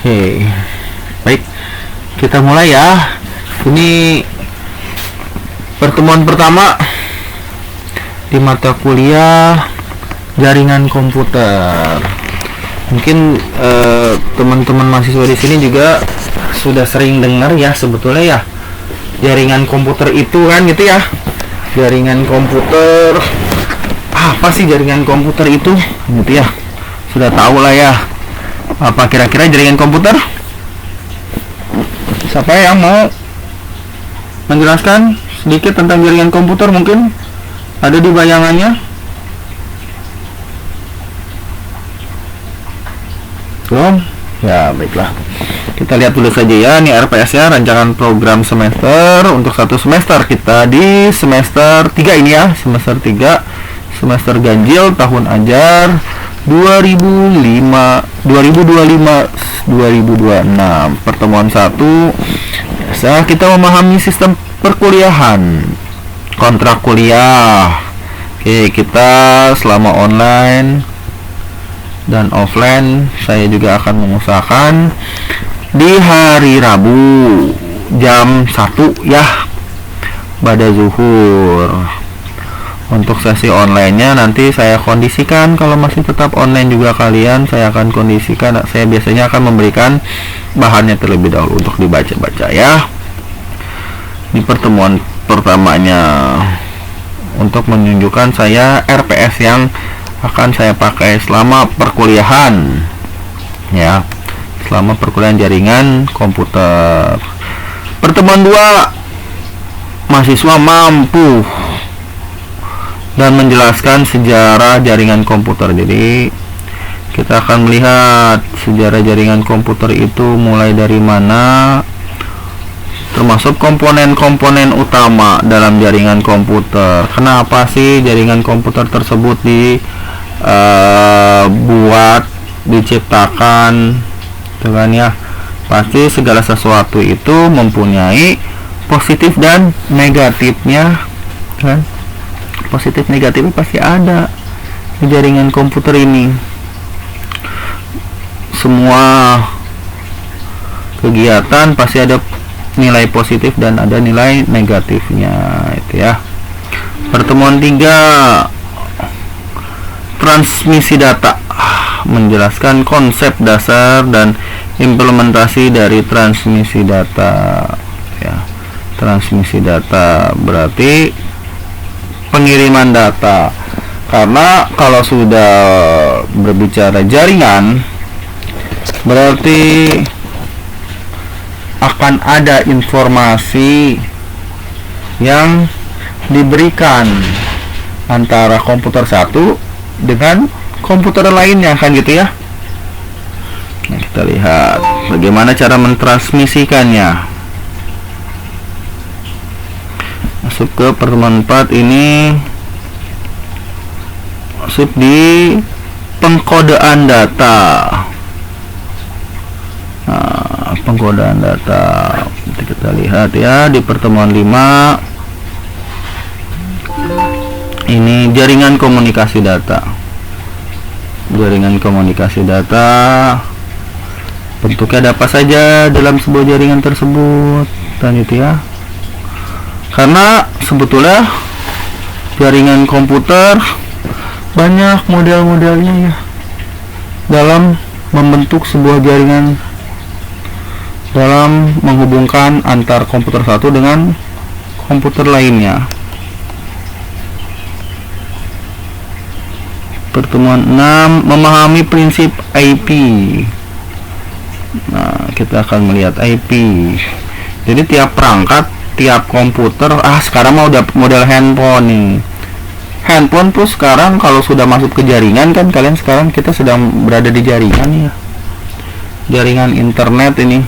Oke, baik, kita mulai ya. Ini pertemuan pertama di mata kuliah jaringan komputer. Mungkin teman-teman mahasiswa di sini juga sudah sering dengar ya sebetulnya ya, jaringan komputer itu kan gitu ya. Jaringan komputer, apa sih jaringan komputer itu gitu ya, sudah tahu lah ya. Apa kira-kira jaringan komputer? Siapa yang mau menjelaskan sedikit tentang jaringan komputer? Mungkin ada di bayangannya. Belum? Ya baiklah, kita lihat dulu saja ya. Ini RPS ya, rancangan program semester untuk satu semester. Kita di semester 3 ini ya, semester 3, semester ganjil, tahun ajar 2025-2026. Pertemuan 1, biasa kita memahami sistem perkuliahan, kontrak kuliah. Oke, kita selama online dan offline saya juga akan mengusahakan di hari Rabu jam 1 ya, pada zuhur. Untuk sesi online-nya nanti saya kondisikan, kalau masih tetap online juga kalian, saya akan kondisikan, saya biasanya akan memberikan bahannya terlebih dahulu untuk dibaca-baca ya. Di pertemuan pertamanya untuk menunjukkan saya RPS yang akan saya pakai selama perkuliahan ya, selama perkuliahan jaringan komputer. Pertemuan 2, mahasiswa mampu dan menjelaskan sejarah jaringan komputer. Jadi kita akan melihat sejarah jaringan komputer itu mulai dari mana, termasuk komponen-komponen utama dalam jaringan komputer. Kenapa sih jaringan komputer tersebut dibuat, diciptakan, gitu kan ya. Pasti segala sesuatu itu mempunyai positif dan negatifnya kan. Positif negatifnya pasti ada di jaringan komputer ini. Semua kegiatan pasti ada nilai positif dan ada nilai negatifnya itu ya. Pertemuan 3, transmisi data, menjelaskan konsep dasar dan implementasi dari transmisi data ya. Transmisi data berarti pengiriman data, karena kalau sudah berbicara jaringan berarti akan ada informasi yang diberikan antara komputer satu dengan komputer lainnya kan gitu ya. Nah, kita lihat bagaimana cara mentransmisikannya. Masuk ke pertemuan 4 ini, masuk di pengkodean data. Nah, pengkodean data nanti kita lihat ya di pertemuan 5. Ini jaringan komunikasi data. Jaringan komunikasi data bentuknya ada apa saja dalam sebuah jaringan tersebut dan itu ya. Karena sebetulnya jaringan komputer banyak model-modelnya ya dalam membentuk sebuah jaringan, dalam menghubungkan antar komputer satu dengan komputer lainnya. Pertemuan 6, memahami prinsip IP. Nah, kita akan melihat IP. Jadi tiap perangkat, tiap komputer, sekarang mau udah model handphone nih. Handphone tuh sekarang kalau sudah masuk ke jaringan kan, kalian sekarang kita sedang berada di jaringan ya. Jaringan internet ini.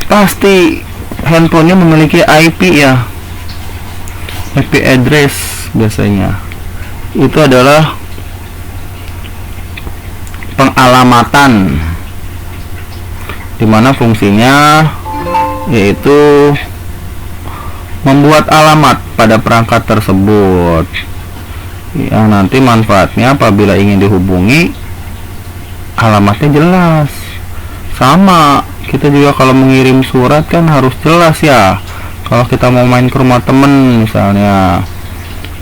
Pasti handphonenya memiliki IP ya. IP address biasanya. Itu adalah pengalamatan, dimana fungsinya yaitu membuat alamat pada perangkat tersebut yang nanti manfaatnya apabila ingin dihubungi alamatnya jelas. Sama, kita juga kalau mengirim surat kan harus jelas ya. Kalau kita mau main ke rumah temen misalnya,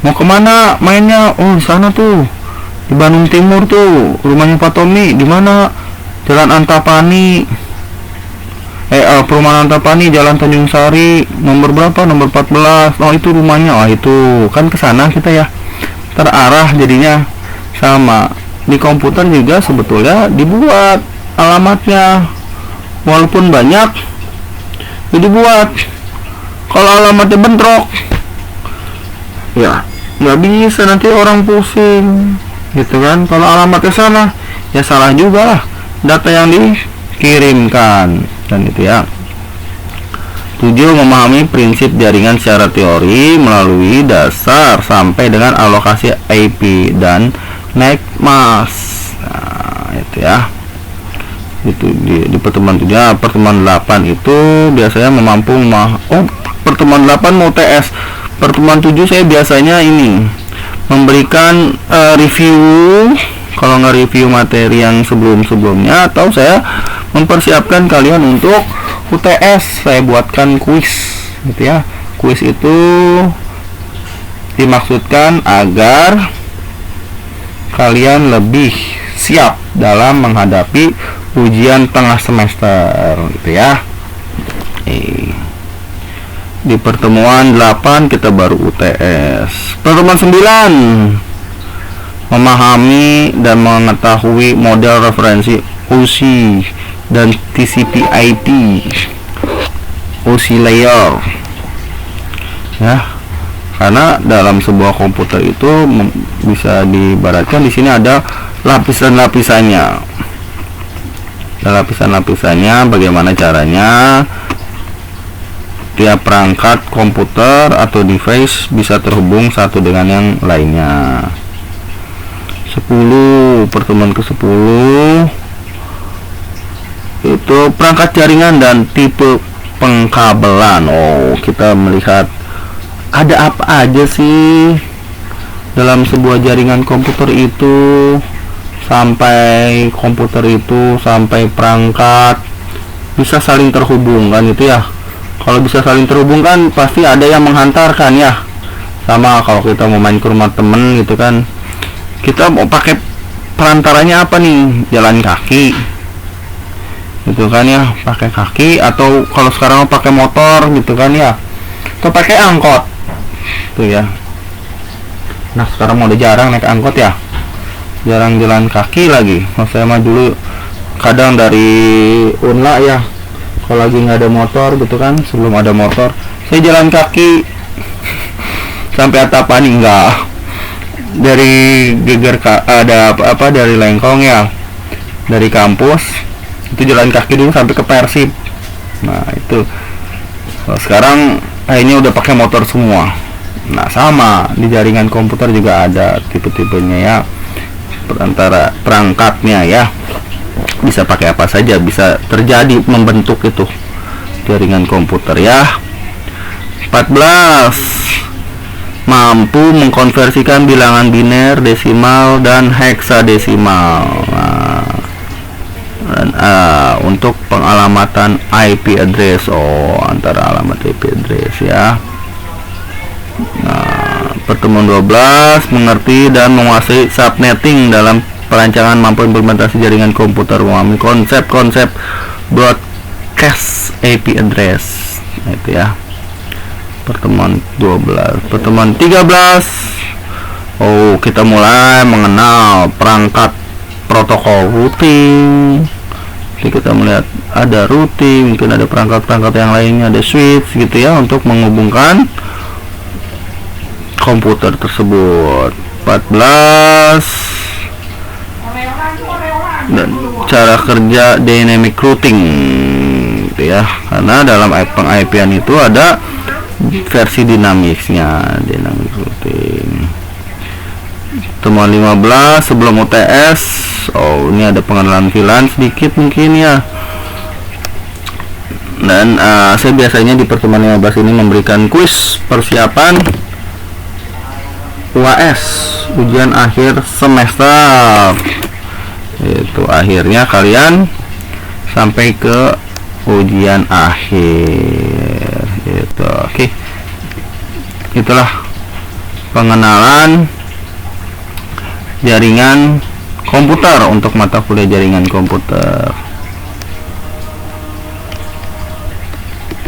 mau kemana mainnya? Oh di sana tuh, di Bandung Timur tuh, rumahnya Pak Tommy. Di mana? Jalan Antapani. Perumahan Antapani, Jalan Tanjung Sari, nomor berapa? Nomor 14. Oh itu rumahnya. Oh itu kan ke sana kita ya. Terarah jadinya. Sama di komputer juga sebetulnya dibuat alamatnya, walaupun banyak dibuat. Kalau alamatnya bentrok ya nggak bisa, nanti orang pusing gitu kan. Kalau alamatnya salah ya salah juga lah data yang dikirimkan. Dan itu ya. 7. Memahami prinsip jaringan secara teori melalui dasar sampai dengan alokasi IP dan naik mas. Nah, itu ya. Itu di pertemuan 7. Pertemuan 8 itu biasanya memampu pertemuan 8 mau TS. Pertemuan 7 saya biasanya ini memberikan review, kalau nggak review materi yang sebelum-sebelumnya, atau saya mempersiapkan kalian untuk UTS. Saya buatkan kuis gitu ya. Kuis itu dimaksudkan agar kalian lebih siap dalam menghadapi ujian tengah semester gitu ya. Di pertemuan 8 kita baru UTS. Pertemuan 9 memahami dan mengetahui model referensi OC dan TCP/IP OC layer ya. Karena dalam sebuah komputer itu bisa diibaratkan di sini ada lapisan-lapisannya. Lapisan-lapisannya bagaimana caranya tiap perangkat komputer atau device bisa terhubung satu dengan yang lainnya. 10. Pertemuan ke-10 itu perangkat jaringan dan tipe pengkabelan. Oh, kita melihat ada apa aja sih dalam sebuah jaringan komputer itu, sampai komputer itu sampai perangkat bisa saling terhubung kan itu ya. Kalau bisa saling terhubung kan pasti ada yang menghantarkan ya. Sama kalau kita mau main ke rumah temen gitu kan, kita mau pakai perantaranya apa nih? Jalan kaki gitu kan ya, pakai kaki, atau kalau sekarang mau pakai motor gitu kan ya, atau pakai angkot tuh ya. Nah sekarang mau udah jarang naik angkot ya, jarang jalan kaki lagi. Kalau saya mah dulu kadang dari Unla ya, kalau lagi nggak ada motor gitu kan, sebelum ada motor saya jalan kaki sampai Antapani. Enggak, dari Geger ada apa dari Lengkong ya, dari kampus itu jalan kaki dulu sampai ke Persib. Nah itu kalau sekarang ini udah pakai motor semua. Nah sama di jaringan komputer juga ada tipe-tipenya ya, perangkatnya ya, bisa pakai apa saja, bisa terjadi membentuk itu jaringan komputer ya. 14. Mampu mengkonversikan bilangan biner, desimal, dan heksadesimal. Untuk pengalamatan IP address. Oh, antara alamat IP address ya. Nah, pertemuan 12 mengerti dan menguasai subnetting dalam perancangan mampu implementasi jaringan komputer, memahami konsep-konsep broadcast IP address. Nah, itu ya. Pertemuan 12. Pertemuan 13. Oh, kita mulai mengenal perangkat protokol routing. Jadi kita melihat ada routing, mungkin ada perangkat-perangkat yang lainnya, ada switch gitu ya, untuk menghubungkan komputer tersebut. 14. Dan cara kerja dynamic routing gitu ya, karena dalam peng-IP-an itu ada versi dinamisnya, dynamic routing. Temuan 15 sebelum UTS. Oh, ini ada pengenalan VLAN sedikit mungkin ya. Dan saya biasanya di pertemuan 15 ini memberikan kuis persiapan UAS, ujian akhir semester. Itu akhirnya kalian sampai ke ujian akhir gitu. Oke, itulah pengenalan jaringan komputer untuk mata kuliah jaringan komputer.